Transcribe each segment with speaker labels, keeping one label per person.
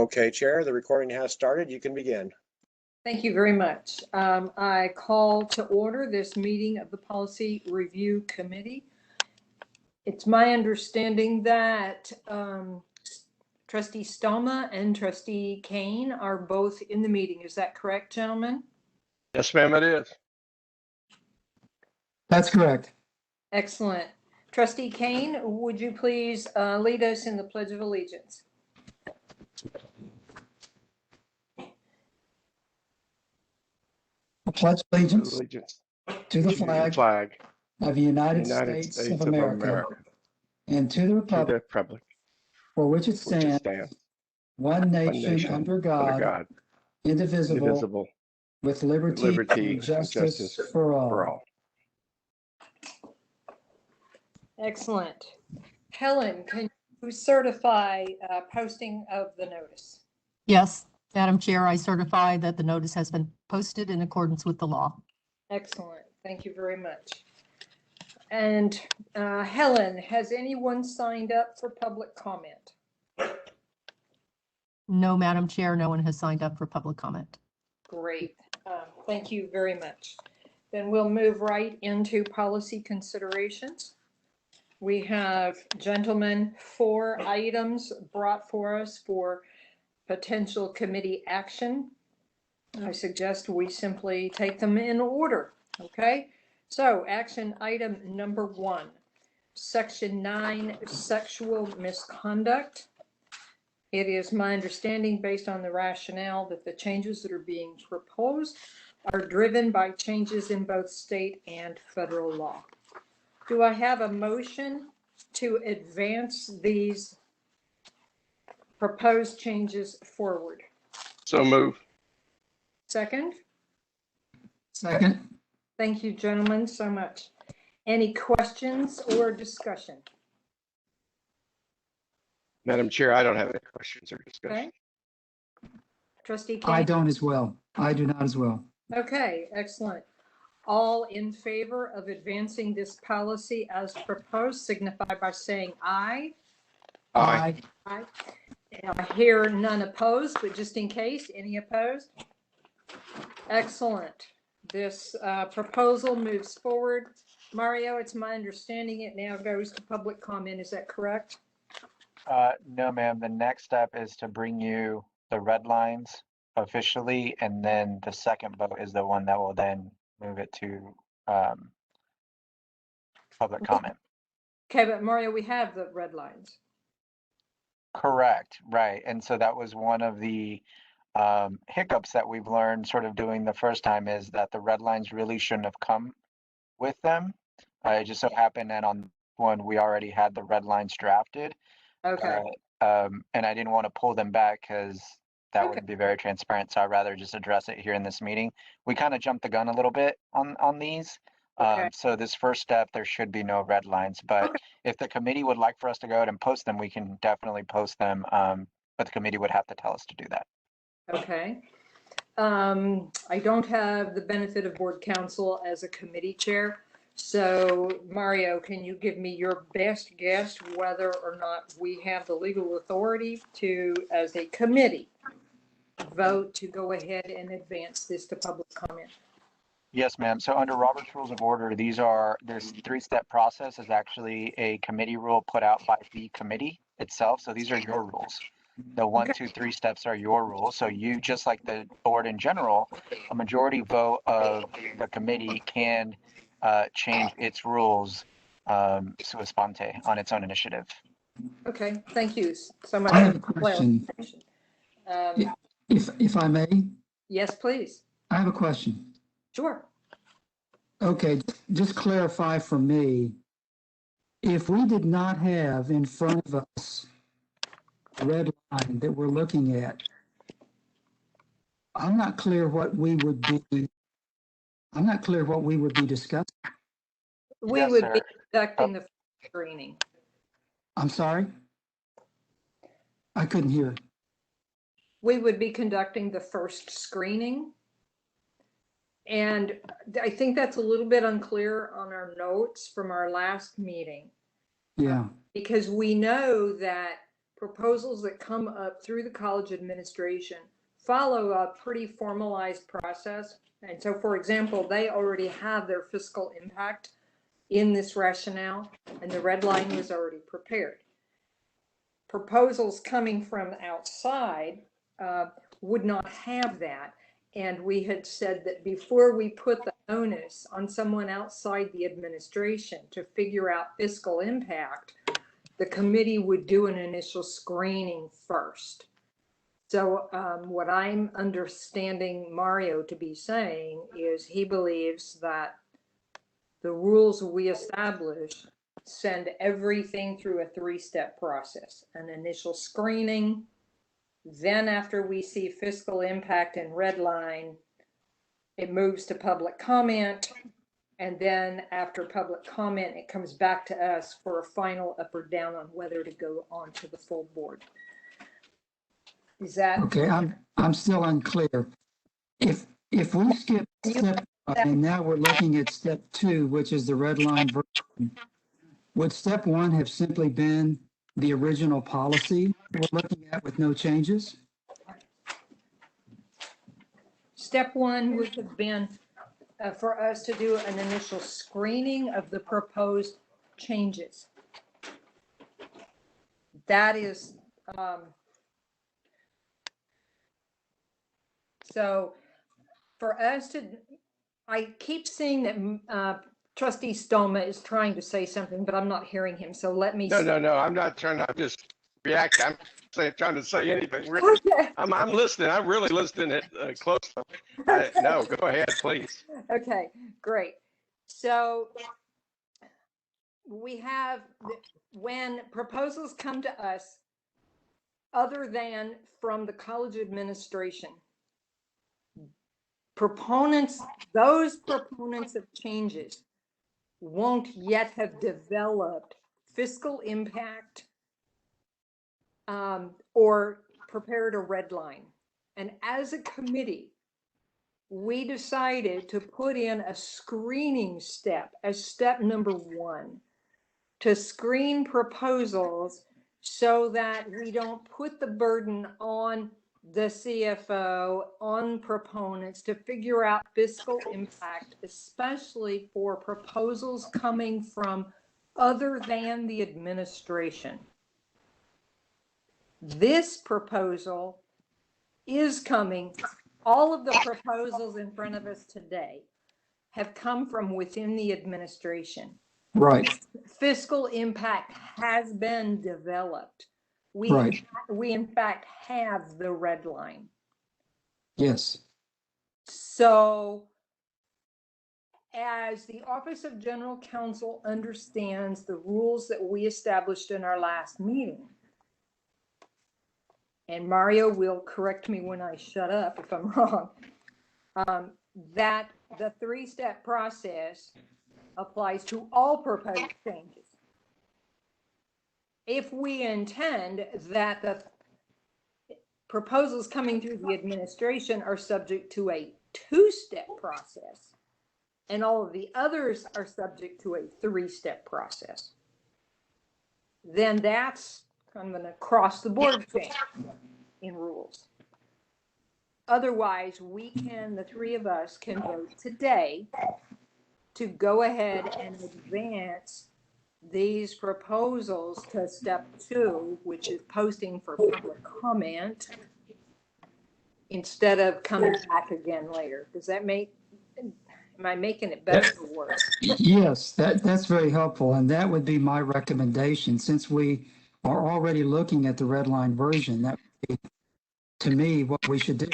Speaker 1: Okay, Chair, the recording has started. You can begin.
Speaker 2: Thank you very much. I call to order this meeting of the Policy Review Committee. It's my understanding that Trustee Stoma and Trustee Kane are both in the meeting. Is that correct, gentlemen?
Speaker 3: Yes, ma'am, it is.
Speaker 4: That's correct.
Speaker 2: Excellent. Trustee Kane, would you please lead us in the Pledge of Allegiance?
Speaker 4: I pledge allegiance
Speaker 3: Allegiance
Speaker 4: to the
Speaker 3: to
Speaker 4: flag of the United States of America and to the
Speaker 3: to
Speaker 4: republic
Speaker 3: the republic
Speaker 4: for which it
Speaker 3: which it
Speaker 4: stands,
Speaker 3: stands,
Speaker 4: one
Speaker 3: one
Speaker 4: nation
Speaker 3: nation,
Speaker 4: under God, indivisible,
Speaker 3: indivisible,
Speaker 4: with
Speaker 3: with
Speaker 4: liberty
Speaker 3: liberty
Speaker 4: and justice for all.
Speaker 2: Excellent. Helen, can you certify posting of the notice?
Speaker 5: Yes, Madam Chair, I certify that the notice has been posted in accordance with the law.
Speaker 2: Excellent. Thank you very much. And Helen, has anyone signed up for public comment?
Speaker 5: No, Madam Chair, no one has signed up for public comment.
Speaker 2: Great. Thank you very much. Then we'll move right into policy considerations. We have, gentlemen, 4 items brought for us for potential committee action. I suggest we simply take them in order, okay? So action item number 1, section 9, sexual misconduct. It is my understanding, based on the rationale, that the changes that are being proposed are driven by changes in both state and federal law. Do I have a motion to advance these proposed changes forward?
Speaker 3: So move.
Speaker 2: Second?
Speaker 4: Second.
Speaker 2: Thank you, gentlemen, so much. Any questions or discussion?
Speaker 3: Madam Chair, I don't have any questions or discussion.
Speaker 2: Okay. Trustee Kane?
Speaker 4: I don't as well. I do not as well.
Speaker 2: Okay, excellent. All in favor of advancing this policy as proposed signify by saying aye.
Speaker 3: Aye.
Speaker 2: Aye. I hear none opposed, but just in case, any opposed? Excellent. This proposal moves forward. Mario, it's my understanding it now goes to public comment. Is that correct?
Speaker 6: No, ma'am. The next step is to bring you the red lines officially, and then the second vote is the one that will then move it to public comment.
Speaker 2: Okay, but Mario, we have the red lines.
Speaker 6: Correct, right. And so that was one of the hiccups that we've learned sort of doing the first time, is that the red lines really shouldn't have come with them. It just so happened that on one, we already had the red lines drafted.
Speaker 2: Okay.
Speaker 6: And I didn't want to pull them back because that
Speaker 2: Okay.
Speaker 6: wouldn't be very transparent. So I'd rather just address it here in this meeting. We kind of jumped the gun a little bit on these.
Speaker 2: Okay.
Speaker 6: So this first step, there should be no red lines. But
Speaker 2: Okay.
Speaker 6: if the committee would like for us to go ahead and post them, we can definitely post them. But the committee would have to tell us to do that.
Speaker 2: Okay. I don't have the benefit of board counsel as a committee chair. So Mario, can you give me your best guess whether or not we have the legal authority to, as a committee, vote to go ahead and advance this to public comment?
Speaker 6: Yes, ma'am. So under Robert's Rules of Order, this 3-step process is actually a committee rule put out by the committee itself. So these are your rules. The 1, 2, 3 steps are your rules. So you, just like the board in general, a majority vote of the committee can change its rules sua sponte on its own initiative.
Speaker 2: Okay, thank you so much.
Speaker 4: I have a question.
Speaker 2: clarification.
Speaker 4: If I may,
Speaker 2: Yes, please.
Speaker 4: I have a question.
Speaker 2: Sure.
Speaker 4: Okay, just clarify for me. If we did not have in front of us a red line that we're looking at, I'm not clear what we would be discussing.
Speaker 2: We
Speaker 6: Yes,
Speaker 2: would
Speaker 6: sir.
Speaker 2: be conducting the screening.
Speaker 4: I'm sorry? I couldn't hear.
Speaker 2: We would be conducting the first screening. And I think that's a little bit unclear on our notes from our last meeting.
Speaker 4: Yeah.
Speaker 2: Because we know that proposals that come up through the college administration follow a pretty formalized process. And so, for example, they already have their fiscal impact in this rationale, and the red line was already prepared. Proposals coming from outside would not have that. And we had said that before we put the onus on someone outside the administration to figure out fiscal impact, the committee would do an initial screening first. So what I'm understanding Mario to be saying is he believes that the rules we establish send everything through a three-step process: an initial screening, then after we see fiscal impact and red line, it moves to public comment, and then after public comment, it comes back to us for a final up or down on whether to go on to the full board. Is that
Speaker 4: Okay, I'm still unclear. If we skip step 1 and now we're looking at step 2, which is the red line version, would step 1 have simply been the original policy we're looking at with no changes?
Speaker 2: step 1 would have been for us to do an initial screening of the proposed changes. That is, so for us to, I keep seeing that Trustee Stoma is trying to say something, but I'm not hearing him. So let me.
Speaker 3: No, I'm not trying to, I'm just reacting. I'm trying to say anything. Really.
Speaker 2: Okay.
Speaker 3: I'm listening. I'm really listening closely. No, go ahead, please.
Speaker 2: Okay, great. So we have, when proposals come to us, other than from the college administration, those proponents of changes won't yet have developed fiscal impact or prepared a red line. And as a committee, we decided to put in a screening step as step number 1 to screen proposals so that we don't put the burden on the CFO, on proponents to figure out fiscal impact, especially for proposals coming from other than the administration. This proposal is coming, all of the proposals in front of us today have come from within the administration.
Speaker 4: Right.
Speaker 2: Fiscal impact has been developed. We in fact have the red line.
Speaker 4: Yes.
Speaker 2: So as the Office of General Counsel understands the rules that we established in our last meeting, and Mario will correct me when I shut up if I'm wrong, that the 3-step process applies to all proposed changes. If we intend that the proposals coming through the administration are subject to a 2-step process, and all of the others are subject to a 3-step process, then that's kind of an across the board change in rules. Otherwise, the 3 of us can vote today to go ahead and advance these proposals to step 2, which is posting for public comment, instead of coming back again later. Does that am I making it better or worse?
Speaker 4: Yes, that's very helpful. And that would be my recommendation. Since we are already looking at the red line version, that would be, to me, what we should do.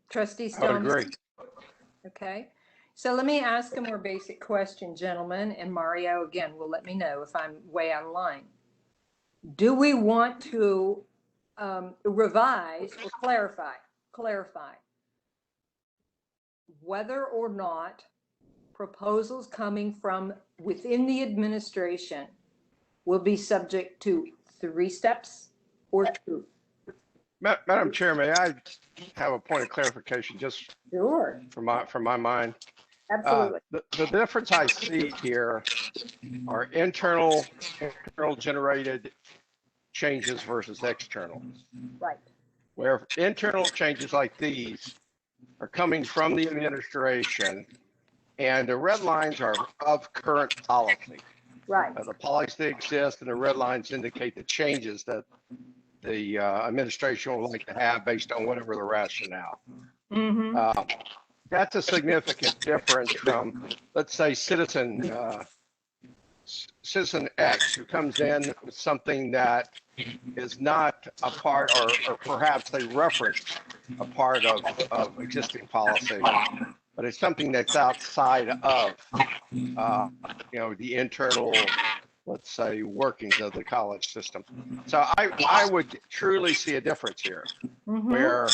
Speaker 2: Trustee
Speaker 3: I would
Speaker 2: Stone.
Speaker 3: agree.
Speaker 2: Okay. So let me ask a more basic question, gentlemen, and Mario, again, will let me know if I'm way out of line. Do we want to revise or clarify whether or not proposals coming from within the administration will be subject to 3 steps or 2?
Speaker 3: Madam Chair, may I have a point of clarification just
Speaker 2: Sure.
Speaker 3: from my mind?
Speaker 2: Absolutely.
Speaker 3: The difference I see here are internal generated changes versus external.
Speaker 2: Right.
Speaker 3: Where internal changes like these are coming from the administration, and the red lines are of current policy.
Speaker 2: Right.
Speaker 3: The policy exists, and the red lines indicate the changes that the administration would like to have based on whatever the rationale.
Speaker 2: Mm-hmm.
Speaker 3: That's a significant difference from, let's say, citizen X, who comes in with something that is not a part, or perhaps they reference a part of existing policy, but it's something that's outside of, the internal, let's say, workings of the college system. So I would truly see a difference here, where,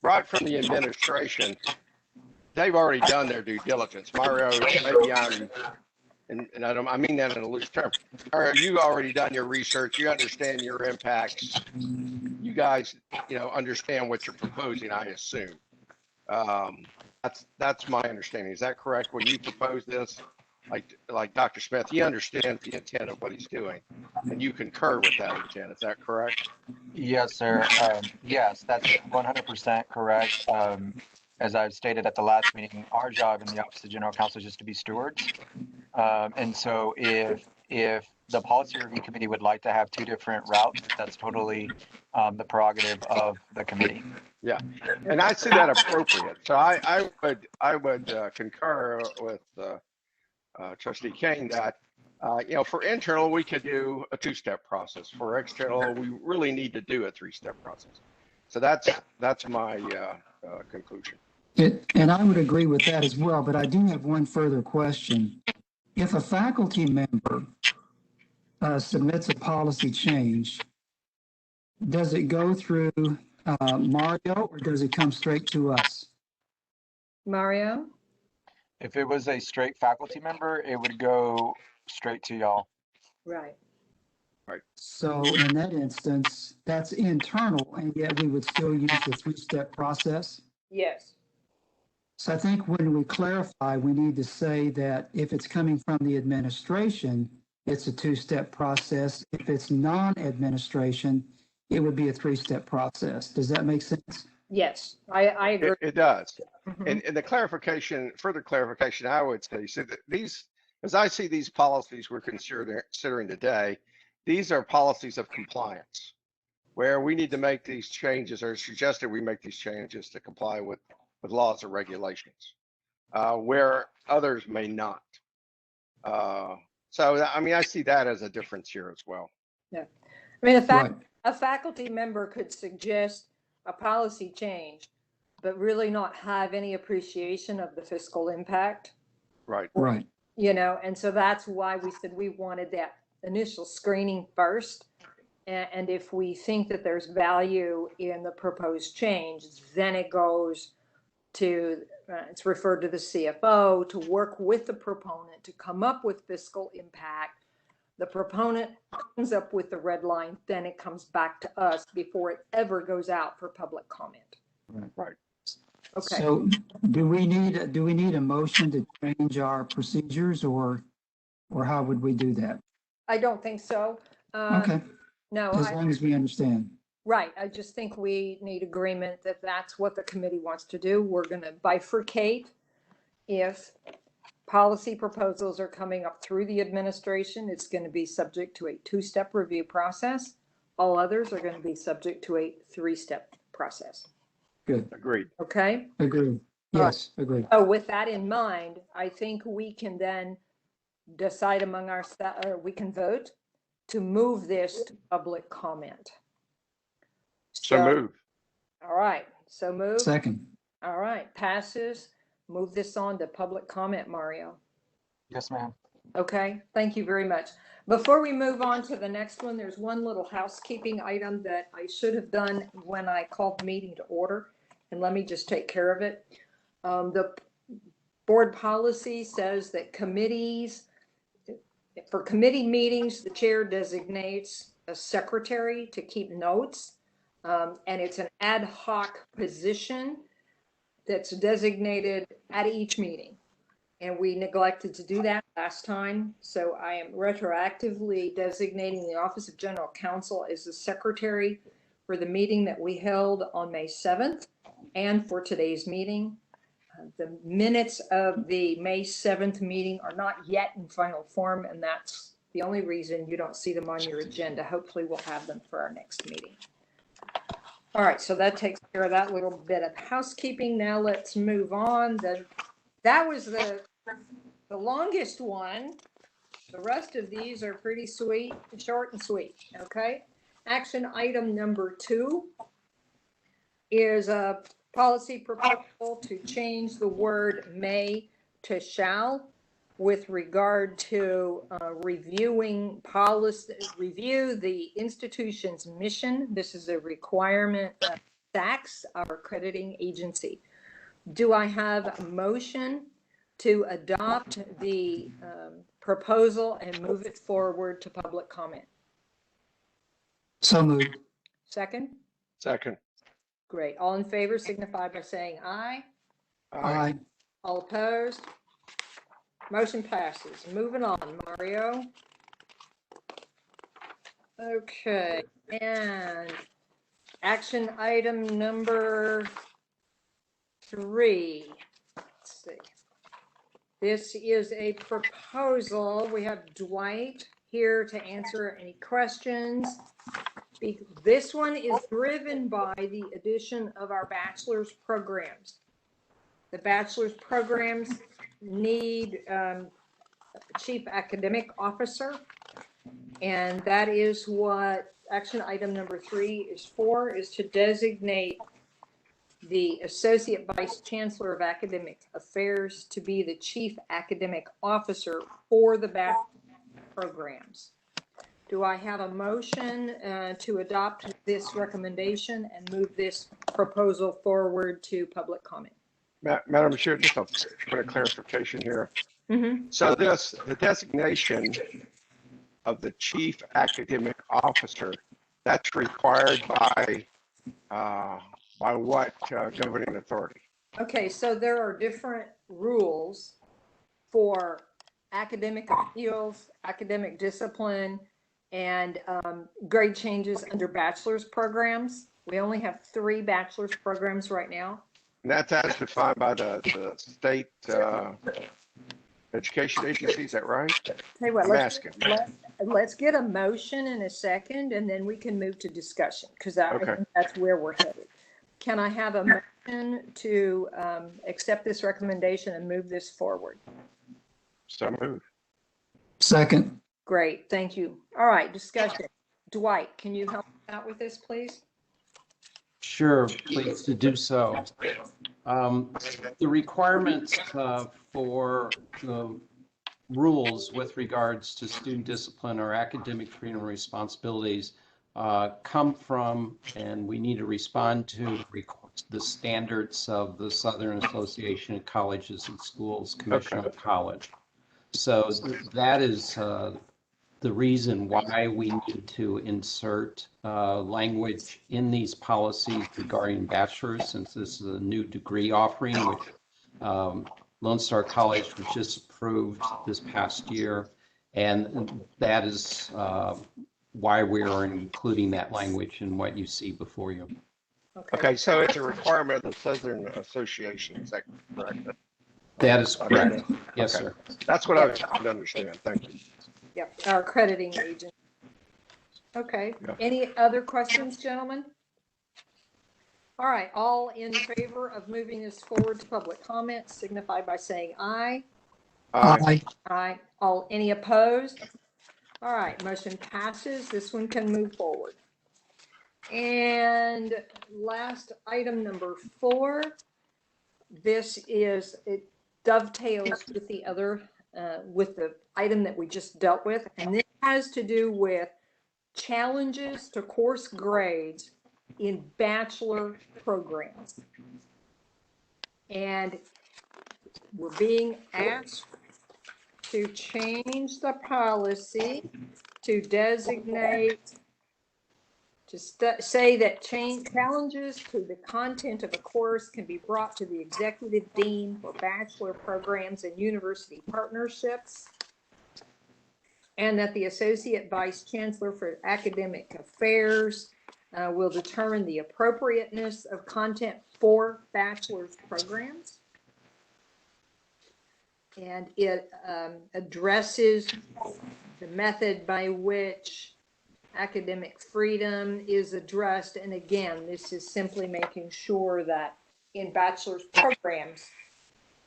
Speaker 3: right from the administration, they've already done their due diligence. Mario, maybe and I mean that in a loose term. Mario, you already done your research. You understand your impacts. You guys, understand what you're proposing, I assume. That's my understanding. Is that correct? When you propose this, like Dr. Smith, he understands the intent of what he's doing, and you concur with that intent. Is that correct?
Speaker 6: Yes, sir. Yes, that's 100% correct. As I've stated at the last meeting, our job in the Office of General Counsel is just to be stewards. And so if the policy review committee would like to have two different routes, that's totally the prerogative of the committee.
Speaker 3: Yeah, and I see that appropriate. So I would concur with Trustee Kane that for internal we could do a two-step process. For external, we really need to do a three-step process. So that's my conclusion.
Speaker 4: And I would agree with that as well, but I do have one further question. If a faculty member submits a policy change, does it go through Mario, or does it come straight to us?
Speaker 2: Mario?
Speaker 6: If it was a straight faculty member, it would go straight to y'all.
Speaker 2: Right.
Speaker 4: So in that instance, that's internal, and yet we would still use the three-step process?
Speaker 2: Yes.
Speaker 4: So I think when we clarify, we need to say that if it's coming from the administration, it's a two-step process. If it's non-administration, it would be a three-step process. Does that make sense?
Speaker 2: Yes, I agree.
Speaker 3: It does.
Speaker 2: Mhm.
Speaker 3: And the further clarification, I would say, so that as I see these policies we're considering today, these are policies of compliance, where we need to make these changes, or suggested we make these changes to comply with laws or regulations, where others may not. So, I see that as a difference here as well.
Speaker 2: Yeah. I mean,
Speaker 4: Right.
Speaker 2: a faculty member could suggest a policy change, but really not have any appreciation of the fiscal impact,
Speaker 3: Right.
Speaker 4: Right.
Speaker 2: and so that's why we said we wanted that initial screening first. And if we think that there's value in the proposed change, then it goes to, it's referred to the CFO to work with the proponent to come up with fiscal impact. The proponent comes up with the red line, then it comes back to us before it ever goes out for public comment.
Speaker 3: Right.
Speaker 2: Okay.
Speaker 4: So do we need a motion to change our procedures, or how would we do that?
Speaker 2: I don't think so.
Speaker 4: Okay,
Speaker 2: No,
Speaker 4: as long as we understand.
Speaker 2: right. I just think we need agreement that that's what the committee wants to do. We're going to bifurcate. If policy proposals are coming up through the administration, it's going to be subject to a two-step review process. All others are going to be subject to a three-step process.
Speaker 4: Good.
Speaker 3: Agreed.
Speaker 2: Okay?
Speaker 4: Agree. Yes, agree.
Speaker 2: So with that in mind, I think we can then decide among ourselves, or we can vote to move this to public comment.
Speaker 3: So move.
Speaker 2: All right, so move.
Speaker 4: Second.
Speaker 2: All right, passes. Move this on to public comment, Mario.
Speaker 6: Yes, ma'am.
Speaker 2: Okay, thank you very much. Before we move on to the next one, there's one little housekeeping item that I should have done when I called the meeting to order, and let me just take care of it. The board policy says that for committee meetings, the chair designates a secretary to keep notes, and it's an ad hoc position that's designated at each meeting. And we neglected to do that last time. So I am retroactively designating the Office of General Counsel as the secretary for the meeting that we held on May 7th and for today's meeting. The minutes of the May 7th meeting are not yet in final form, and that's the only reason you don't see them on your agenda. Hopefully we'll have them for our next meeting. All right, so that takes care of that little bit of housekeeping. Now let's move on. That was the longest one. The rest of these are pretty sweet, short and sweet, okay? Action item number 2 is a policy proposal to change the word may to shall with regard to reviewing policy, review the institution's mission. This is a requirement of SACS, our accrediting agency. Do I have a motion to adopt the proposal and move it forward to public comment?
Speaker 4: So moved.
Speaker 2: Second?
Speaker 3: Second.
Speaker 2: Great. All in favor signify by saying aye.
Speaker 4: Aye.
Speaker 2: All opposed? Motion passes. Moving on, Mario. Okay, and action item number 3. Let's see. This is a proposal. We have Dwight here to answer any questions. This one is driven by the addition of our bachelor's programs. The bachelor's programs need a chief academic officer, and that is what action item number 3 is for, is to designate the Associate Vice Chancellor of Academic Affairs to be the Chief Academic Officer for the bachelor's programs. Do I have a motion to adopt this recommendation and move this proposal forward to public comment?
Speaker 3: Madam Chair, just a point of clarification here.
Speaker 2: Mm-hmm.
Speaker 3: So the designation of the chief academic officer, that's required by what governing authority?
Speaker 2: Okay, so there are different rules for academic appeals, academic discipline, and grade changes under bachelor's programs. We only have 3 bachelor's programs right now.
Speaker 3: And that's as defined by the state education agency, is that right?
Speaker 2: Tell you what,
Speaker 3: I'm asking.
Speaker 2: let's get a motion in a second, and then we can move to discussion, because I
Speaker 3: Okay.
Speaker 2: think that's where we're headed. Can I have a motion to accept this recommendation and move this forward?
Speaker 3: So moved.
Speaker 4: Second.
Speaker 2: Great, thank you. All right, discussion. Dwight, can you help out with this, please?
Speaker 7: Sure, pleased to do so. The requirements for the rules with regards to student discipline or academic freedom and responsibilities come from, and we need to respond to, the standards of the Southern Association of Colleges and Schools Commission on College. So that is the reason why we need to insert language in these policies regarding bachelor's, since this is a new degree offering, which Lone Star College was just approved this past year. And that is why we are including that language in what you see before you.
Speaker 3: Okay, so it's a requirement of the Southern Association, is that correct?
Speaker 7: That is correct. Yes,
Speaker 3: Okay.
Speaker 7: sir.
Speaker 3: That's what I was trying to understand. Thank you.
Speaker 2: Yep, our accrediting agent. Okay,
Speaker 3: Yeah.
Speaker 2: any other questions, gentlemen? All right, all in favor of moving this forward to public comment signify by saying aye.
Speaker 4: Aye.
Speaker 2: Aye. Any opposed? All right, motion passes. This one can move forward. And last item number 4. This is, it dovetails with the other, with the item that we just dealt with. And this has to do with challenges to course grades in bachelor programs. And we're being asked to change the policy to designate say that challenges to the content of a course can be brought to the executive dean for bachelor programs and university partnerships, and that the associate vice chancellor for academic affairs will determine the appropriateness of content for bachelor's programs. And it addresses the method by which academic freedom is addressed. And again, this is simply making sure that in bachelor's programs,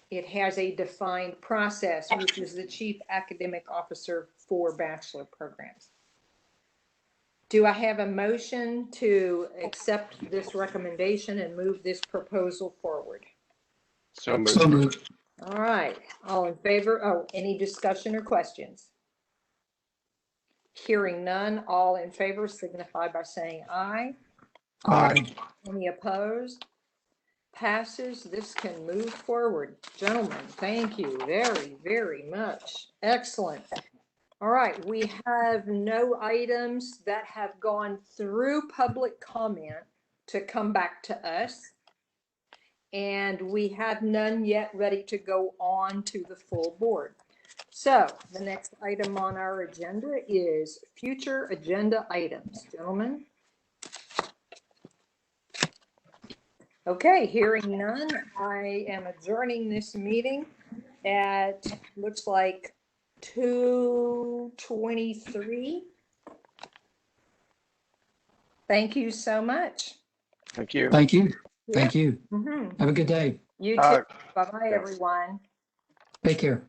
Speaker 2: it has a defined process, which is the chief academic officer for bachelor programs. Do I have a motion to accept this recommendation and move this proposal forward?
Speaker 3: So moved.
Speaker 4: So moved.
Speaker 2: All right, all in favor? Oh, any discussion or questions? Hearing none, all in favor signify by saying aye.
Speaker 4: Aye.
Speaker 2: Any opposed? Passes. This can move forward. Gentlemen, thank you very, very much. Excellent. All right, we have no items that have gone through public comment to come back to us. And we have none yet ready to go on to the full board. So the next item on our agenda is future agenda items. Gentlemen? Okay, hearing none, I am adjourning this meeting at, looks like 2:23. Thank you so much.
Speaker 3: Thank you.
Speaker 4: Thank you. Thank you.
Speaker 2: Mhm.
Speaker 4: Have a good day.
Speaker 2: You too.
Speaker 3: Uh,
Speaker 2: Bye-bye, everyone.
Speaker 4: Take care.